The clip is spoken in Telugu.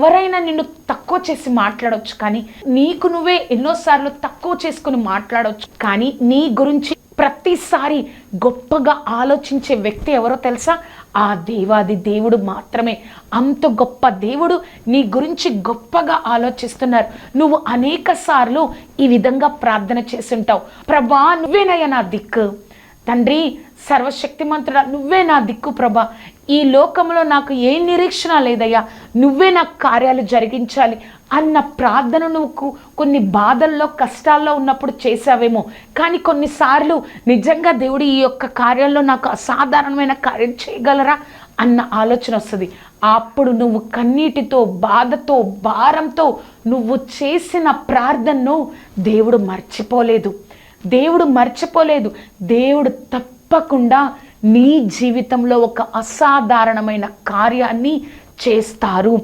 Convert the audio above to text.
ఎవరైనా నిన్ను తక్కువ చేసి మాట్లాడవచ్చు, కానీ నీకు నువ్వే ఎన్నోసార్లు తక్కువ చేసుకుని మాట్లాడవచ్చు. కానీ నీ గురించి ప్రతిసారి గొప్పగా ఆలోచించే వ్యక్తి ఎవరో తెలుసా? ఆ దేవాది దేవుడు మాత్రమే. అంత గొప్ప దేవుడు నీ గురించి గొప్పగా ఆలోచిస్తున్నారు. నువ్వు అనేక సార్లు ఈ విధంగా ప్రార్థన చేసుంటావు, ప్రభా నువ్వేనయ్యా నా దిక్కు, తండ్రి సర్వశక్తిమంతుడా నువ్వే నా దిక్కు ప్రభా, ఈ లోకంలో నాకు ఏ నిరీక్షణ లేదయ్యా, నువ్వే నాకు కార్యాలు జరిగించాలి అన్న ప్రార్థన నువ్వు కొన్ని బాధల్లో కష్టాల్లో ఉన్నప్పుడు చేసావేమో. కానీ కొన్నిసార్లు నిజంగా దేవుడు ఈ యొక్క కార్యాల్లో నాకు అసాధారణమైన కార్యం చేయగలరా అన్న ఆలోచన వస్తుంది. అప్పుడు నువ్వు కన్నీటితో బాధతో భారంతో నువ్వు చేసిన ప్రార్థనను దేవుడు మర్చిపోలేదు. దేవుడు తప్పకుండా నీ జీవితంలో ఒక అసాధారణమైన కార్యాన్ని చేస్తారు.